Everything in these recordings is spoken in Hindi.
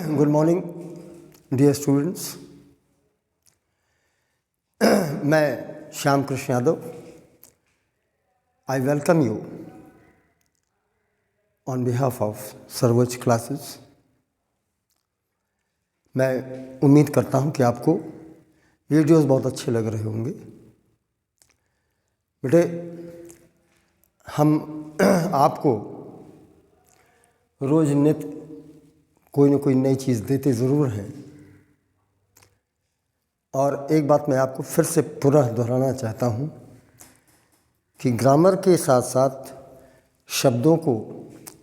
Good morning dear students. मैं Shyam Krishna Yadav, I welcome you on behalf of Sarvochch classes. मैं उम्मीद करता हूं कि आपको वीडियोस बहुत अच्छे लग रहे होंगे। बेटे, हम आपको रोज़ नित्य कोई ना कोई नई चीज़ देते ज़रूर हैं। और एक बात मैं आपको फिर से पुनः दोहराना चाहता हूँ कि ग्रामर के साथ साथ शब्दों को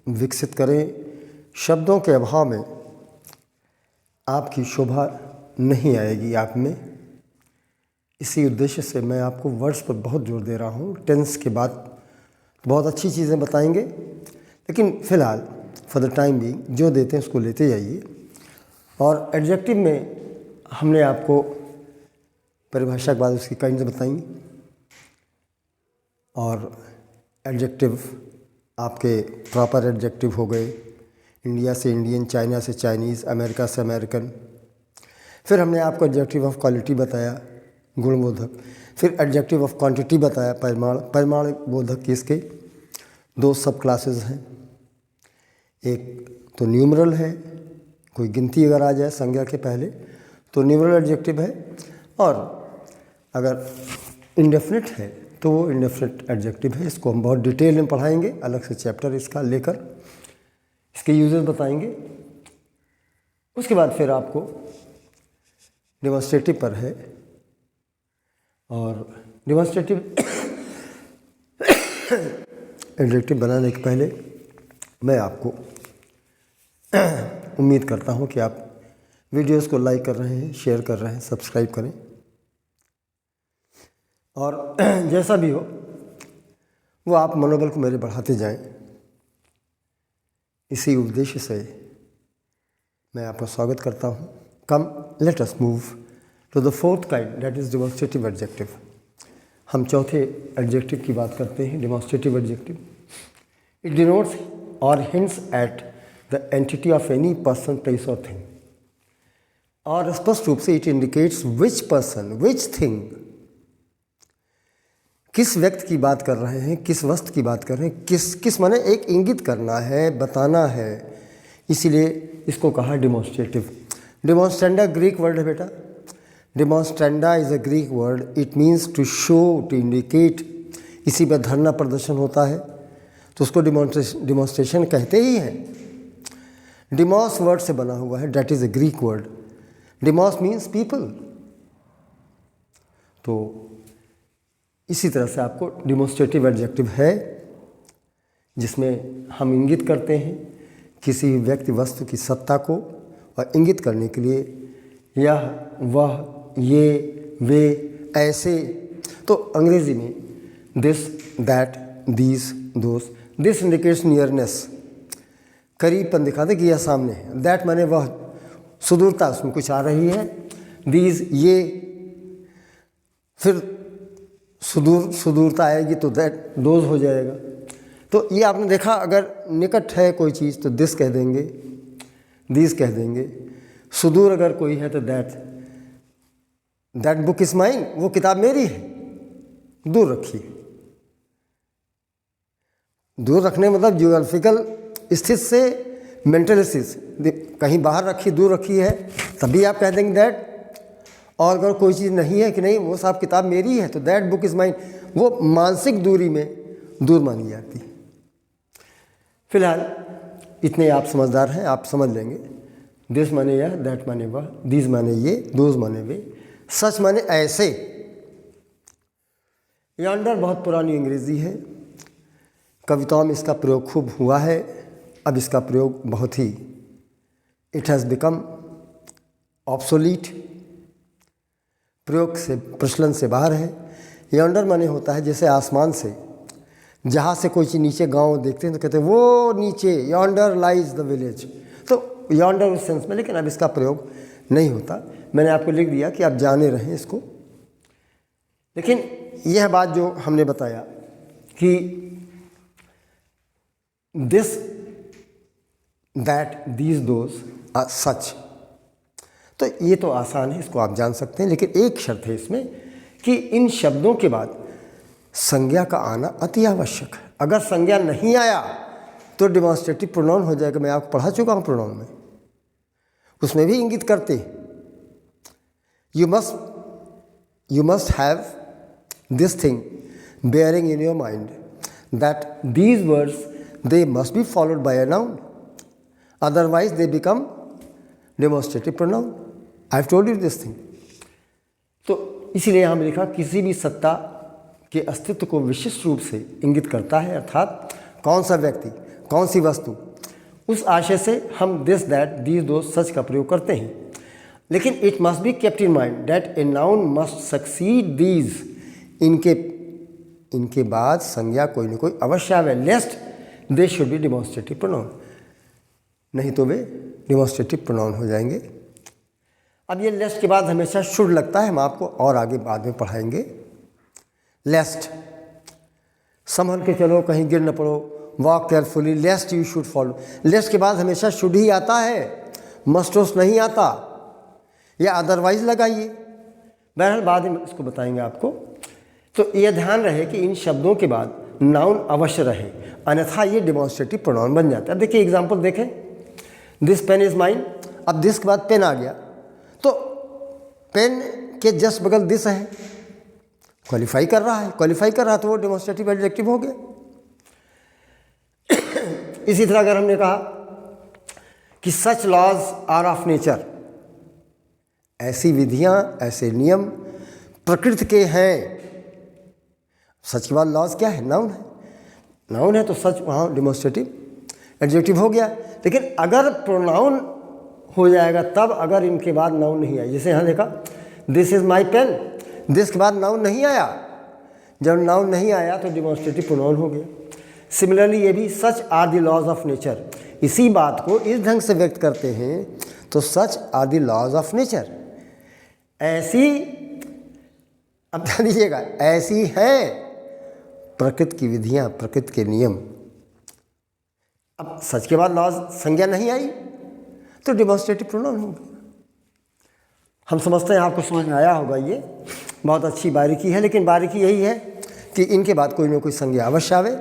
विकसित करें। शब्दों के अभाव में आपकी शोभा नहीं आएगी आप में। इसी उद्देश्य से मैं आपको वर्ड्स पर बहुत जोर दे रहा हूँ। टेंस के बाद बहुत अच्छी चीज़ें बताएंगे, लेकिन फ़िलहाल फॉर द टाइम बीइंग जो देते हैं उसको लेते जाइए। और एडजेक्टिव में हमने आपको परिभाषा के बाद उसकी काइंड्स बताई, और एडजेक्टिव आपके प्रॉपर एडजेक्टिव हो गए, इंडिया से इंडियन, चाइना से चाइनीज़, अमेरिका से अमेरिकन। फिर हमने आपको एडजेक्टिव ऑफ क्वालिटी बताया, गुणबोधक। फिर एडजेक्टिव ऑफ क्वांटिटी बताया, परिमाण। परिमाण बोधक की इसके दो सब क्लासेस हैं। एक तो न्यूमरल है, कोई गिनती अगर आ जाए संज्ञा के पहले तो न्यूमरल एडजेक्टिव है, और अगर इंडेफिनिट है तो वो इंडेफिनिट एडजेक्टिव है। इसको हम बहुत डिटेल में पढ़ाएंगे, अलग से चैप्टर इसका लेकर इसके यूजेस बताएंगे। उसके बाद फिर आपको डेमोन्स्ट्रेटिव पर है, और डेमोन्स्ट्रेटिव एडजेक्टिव बनाने के पहले मैं आपको उम्मीद करता हूं कि आप वीडियोस को लाइक कर रहे हैं, शेयर कर रहे हैं, सब्सक्राइब करें, और जैसा भी हो वो आप मनोबल को मेरे बढ़ाते जाएं। इसी उद्देश्य से मैं आपका स्वागत करता हूं। Come let us move to the fourth kind, that is demonstrative adjective. हम चौथे एडजेक्टिव की बात करते हैं, डेमोन्स्ट्रेटिव एडजेक्टिव। इट डिनोट्स और hints at the entity of any person, place or thing। और स्पष्ट रूप से it indicates which person, which thing, किस व्यक्ति की बात कर रहे हैं, किस वस्तु की बात कर रहे हैं, किस माने एक इंगित करना है, बताना है। इसीलिए इसको कहा डेमोन्स्ट्रेटिव। डेमोन्स्ट्रेंडा ग्रीक वर्ड है बेटा। Demonstranda is a Greek word. It means to show, to indicate. इसी पर धरना प्रदर्शन होता है तो उसको डिमॉन्स्ट्रेशन कहते ही हैं। डिमॉस वर्ड से बना हुआ है, that is a Greek word. Demos means people. तो इसी तरह से आपको डिमॉन्स्ट्रेटिव एडजेक्टिव है, जिसमें हम इंगित करते हैं किसी व्यक्ति वस्तु की सत्ता को, और इंगित करने के लिए यह, वह, ये, वे, ऐसे। तो अंग्रेजी में this, that, these, those. This indicates nearness, करीबपन दिखाते कि यह सामने है। दैट माने वह, सुदूरता उसमें कुछ आ रही है। दीज, ये। फिर सुदूरता आएगी तो दैट, दोज हो जाएगा। तो ये आपने देखा, अगर निकट है कोई चीज़ तो दिस कह देंगे, दीज कह देंगे। सुदूर अगर कोई है तो दैट बुक इज माइन, वो किताब मेरी है, दूर रखिए। दूर रखने मतलब जियोग्राफिकल स्थित से मेंटल स्थित, कहीं बाहर रखी, दूर रखी है, तभी आप कह देंगे दैट। और अगर कोई चीज़ नहीं है कि नहीं वो साहब किताब मेरी है तो दैट बुक इज़ माइन, वो मानसिक दूरी में दूर मानी जाती है। फिलहाल इतने आप समझदार हैं, आप समझ लेंगे। दिस माने यह, दैट माने वह, दीज माने ये, दोज माने वे, सच माने ऐसे। यॉन्डर बहुत पुरानी अंग्रेजी है, कविताओं में इसका प्रयोग खूब हुआ है। अब इसका प्रयोग बहुत ही, इट हैज़ बिकम ऑब्सोलीट, प्रयोग से, प्रचलन से बाहर है। यॉन्डर माने होता है जैसे आसमान से, जहाँ से कोई चीज़ नीचे गांव देखते हैं तो कहते हैं वो नीचे, यॉन्डर लाइज द विलेज। तो यॉन्डर उस सेंस में, लेकिन अब इसका प्रयोग नहीं होता। मैंने आपको लिख दिया कि आप जाने रहें इसको। लेकिन यह बात जो हमने बताया कि दिस, दैट, दीज, दोज, सच। तो ये तो आसान है, इसको आप जान सकते हैं, लेकिन एक शर्त है इसमें कि इन शब्दों के बाद संज्ञा का आना अति आवश्यक है। अगर संज्ञा नहीं आया तो डिमॉन्स्ट्रेटिव प्रोनाउन हो जाएगा। मैं आपको पढ़ा चुका हूँ प्रोनाउन में, उसमें भी इंगित करते you must have this thing bearing in your mind that these words they must be followed by a noun, otherwise they become demonstrative pronoun. I have told you this thing. तो इसीलिए हम लिखा किसी भी सत्ता के अस्तित्व को विशिष्ट रूप से इंगित करता है, अर्थात कौन सा व्यक्ति, कौन सी वस्तु, उस आशय से हम दिस दैट दीज दो सच का प्रयोग करते हैं। लेकिन it must be kept in mind that a noun must succeed these, इनके बाद संज्ञा कोई न कोई अवश्य आवे, lest they should be demonstrative pronoun, नहीं तो वे डिमॉन्स्ट्रेटिव प्रोनाउन हो जाएंगे। अब ये लेस्ट के बाद हमेशा शुड लगता है, हम आपको और आगे बाद में पढ़ाएंगे। लेस्ट, संभल के चलो, कहीं गिर न पड़ो, walk carefully, lest you should follow. Lest के बाद हमेशा शुड ही आता है, मस्टोस नहीं आता, या अदरवाइज लगाइए, बहरहाल बाद में इसको बताएंगे आपको। तो ये ध्यान रहे कि इन शब्दों के बाद नाउन अवश्य रहे, अन्यथा ये डिमॉन्स्ट्रेटिव प्रोनाउन बन जाता है। देखिए एग्जांपल देखें, दिस पेन इज़ माइन। अब दिस के बाद पेन आ गया, तो पेन के जस्ट बगल दिस है, क्वालिफाई कर रहा है, तो वो डिमॉन्स्ट्रेटिव एडजेक्टिव हो गया। इसी तरह अगर हमने कहा कि such laws are of nature, ऐसी विधियां, ऐसे नियम प्रकृति के हैं। सच के बाद लॉज क्या है? नाउन है। नाउन है तो सच वहाँ डिमॉन्स्ट्रेटिव एडजेक्टिव हो गया। लेकिन अगर प्रोनाउन हो जाएगा तब, अगर इनके बाद नाउन नहीं आया, जैसे यहाँ देखा this is my pen, this के बाद नाउन नहीं आया, जब नाउन नहीं आया तो डिमॉन्स्ट्रेटिव प्रोनाउन हो गया। सिमिलरली ये भी such are the laws of nature, इसी बात को इस ढंग से व्यक्त करते हैं तो such are the laws of nature, ऐसी, अब ध्यान दीजिएगा, ऐसी है प्रकृति की विधियां, प्रकृति के नियम। अब सच के बाद लॉज संज्ञा नहीं आई तो डिमॉन्स्ट्रेटिव प्रोनाउन हो गया। हम समझते हैं आपको समझ में आया होगा, ये बहुत अच्छी बारीकी है। लेकिन बारीकी यही है कि इनके बाद कोई ना कोई संज्ञा अवश्य आवे,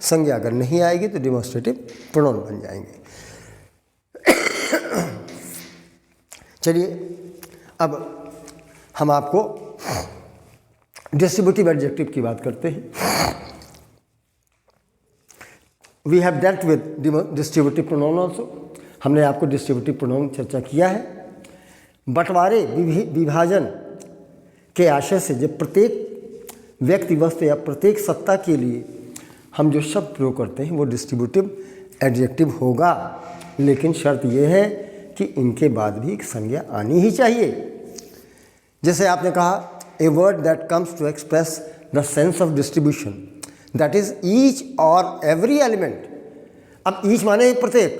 संज्ञा अगर नहीं आएगी तो डिमॉन्स्ट्रेटिव प्रोनाउन बन जाएंगे। चलिए अब हम आपको डिस्ट्रीब्यूटिव एडजेक्टिव की बात करते हैं। We have dealt with distributive pronoun also, हमने आपको डिस्ट्रीब्यूटिव प्रोनाउन चर्चा किया है। बंटवारे, विभाजन के आशय से जब प्रत्येक व्यक्ति, वस्तु या प्रत्येक सत्ता के लिए हम जो शब्द प्रयोग करते हैं वो डिस्ट्रीब्यूटिव एडजेक्टिव होगा, लेकिन शर्त यह है कि इनके बाद भी एक संज्ञा आनी ही चाहिए। जैसे आपने कहा a word that comes to express the sense of distribution, that is each or every element। अब each माने प्रत्येक,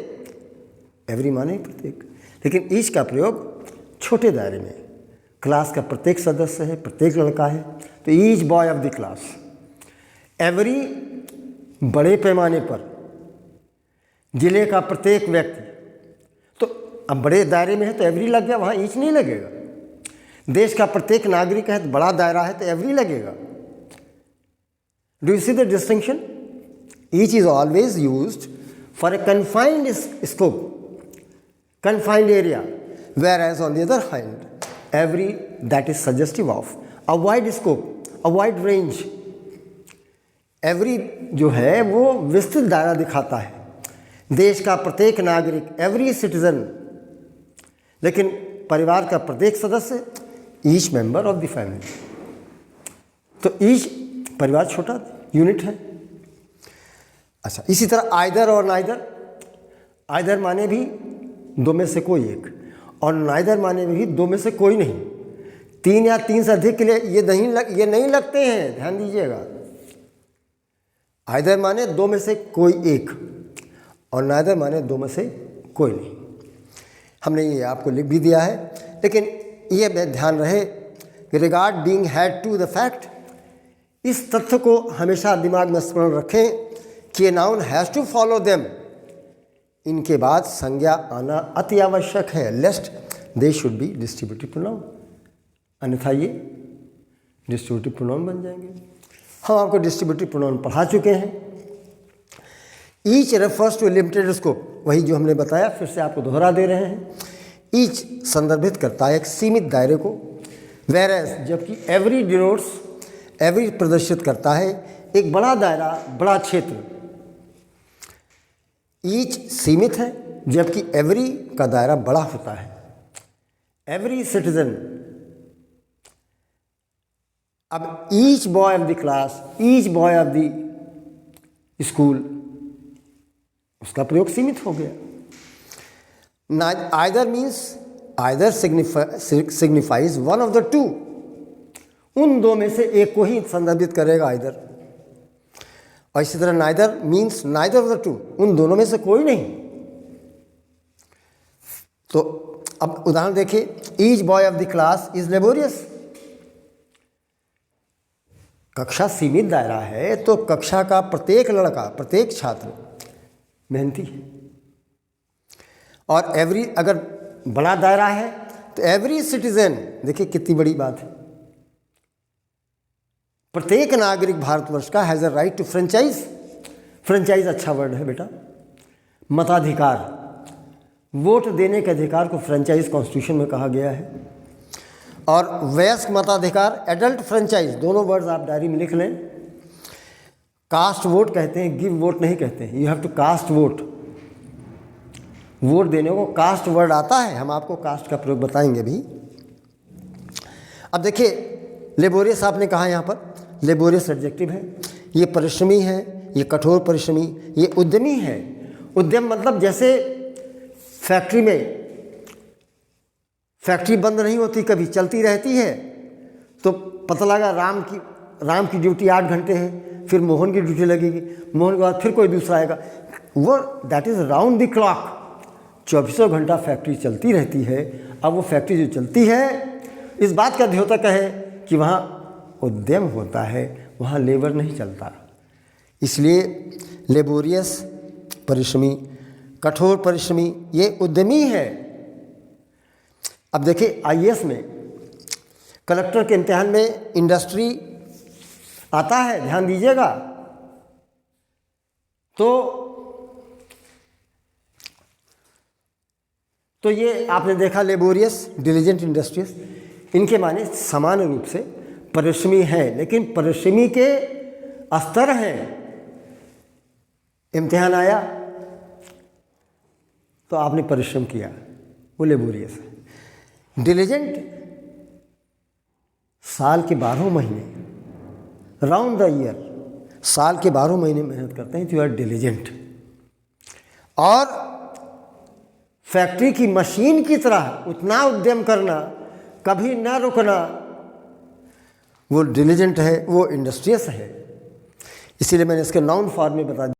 every माने प्रत्येक, लेकिन each का प्रयोग छोटे दायरे में, क्लास का प्रत्येक सदस्य है, प्रत्येक लड़का है, तो each boy of the class। every बड़े पैमाने पर, जिले का प्रत्येक व्यक्ति, तो अब बड़े दायरे में है तो every लग गया, वहाँ each नहीं लगेगा। देश का प्रत्येक नागरिक है तो बड़ा दायरा है तो एवरी लगेगा। Do you see the distinction? Each is always used for a confined scope, confined area, whereas on the other hand every that is suggestive of a wide scope, a wide range. Every जो है वो विस्तृत दायरा दिखाता है, देश का प्रत्येक नागरिक, एवरी सिटीजन, लेकिन परिवार का प्रत्येक सदस्य, each member of the family. तो ईच परिवार छोटा यूनिट है। अच्छा, इसी तरह आइदर और नाइदर, आइदर माने भी दो में से कोई एक, और नाइदर माने भी दो में से कोई नहीं। तीन या तीन से अधिक के लिए ये नहीं लगते हैं, ध्यान दीजिएगा। आइदर माने दो में से कोई एक, और नाइदर माने दो में से कोई नहीं। हमने ये आपको लिख भी दिया है, लेकिन ये ध्यान रहे कि regard being had to the fact, इस तथ्य को हमेशा दिमाग में स्मरण रखें कि ये noun has to follow them, इनके बाद संज्ञा आना अति आवश्यक है, lest they should be distributive pronoun, अन्यथा ये डिस्ट्रीब्यूटिव प्रोनाउन बन जाएंगे। हम आपको डिस्ट्रीब्यूटिव प्रोनाउन पढ़ा चुके हैं। Each refers to limited scope, वही जो हमने बताया, फिर से आपको दोहरा दे रहे हैं। ईच संदर्भित करता है एक सीमित दायरे को, वेरएस जबकि एवरी डिनोट्स, एवरी प्रदर्शित करता है एक बड़ा दायरा, बड़ा क्षेत्र। ईच सीमित है जबकि एवरी का दायरा बड़ा होता है। एवरी सिटीजन, अब each boy of the class, each boy of the school, उसका प्रयोग सीमित हो गया। Either means, either signifies one of the two, उन दो में से एक को ही संदर्भित करेगा आइदर। और इसी तरह neither means neither of the two, उन दोनों में से कोई नहीं। तो अब उदाहरण देखिए, each boy of the class is laborious. कक्षा सीमित दायरा है तो कक्षा का प्रत्येक लड़का, प्रत्येक छात्र मेहनती है। और एवरी, अगर बड़ा दायरा है तो एवरी सिटीजन, देखिए कितनी बड़ी बात है, प्रत्येक नागरिक भारतवर्ष का has a right to franchise. Franchise अच्छा वर्ड है बेटा। मताधिकार, वोट देने के अधिकार को फ्रेंचाइज कॉन्स्टिट्यूशन में कहा गया है। और वयस्क मताधिकार, एडल्ट फ्रेंचाइज, दोनों वर्ड्स आप डायरी में लिख लें। कास्ट वोट कहते हैं, गिव वोट नहीं कहते हैं। You have to cast vote, vote देने को कास्ट वर्ड आता है, हम आपको कास्ट का प्रयोग बताएंगे भी। अब देखिए लेबोरियस आपने कहा, यहाँ पर लेबोरियस एडजेक्टिव है। ये परिश्रमी है, ये कठोर परिश्रमी, ये उद्यमी है। उद्यम मतलब जैसे फैक्ट्री में, फैक्ट्री बंद नहीं होती, कभी चलती रहती है। तो पता लगा राम की ड्यूटी 8 घंटे है, फिर मोहन की ड्यूटी लगेगी, मोहन के बाद फिर कोई दूसरा आएगा। वो that is round the clock, 24 घंटा फैक्ट्री चलती रहती है। अब वो फैक्ट्री जो चलती है, इस बात का द्योतक है कि वहाँ उद्यम होता है, वहाँ लेबर नहीं चलता। इसलिए लेबोरियस परिश्रमी, कठोर परिश्रमी, ये उद्यमी है। अब देखिए आईएएस में, कलेक्टर के इम्तिहान में इंडस्ट्री आता है, ध्यान दीजिएगा। तो ये आपने देखा लेबोरियस, डिलीजेंट, इंडस्ट्रियस, इनके माने समान रूप से परिश्रमी हैं, लेकिन परिश्रमी के स्तर हैं। इम्तिहान आया तो आपने परिश्रम किया, वो लेबोरियस है। डिलीजेंट साल के 12 महीने, राउंड द ईयर, साल के 12 महीने मेहनत करते हैं, तो यू आर डिलीजेंट। और फैक्ट्री की मशीन की तरह उतना उद्यम करना, कभी न रुकना, वो डिलीजेंट है, वो इंडस्ट्रियस है। इसीलिए मैंने इसके नाउन फॉर्म में बता दिया।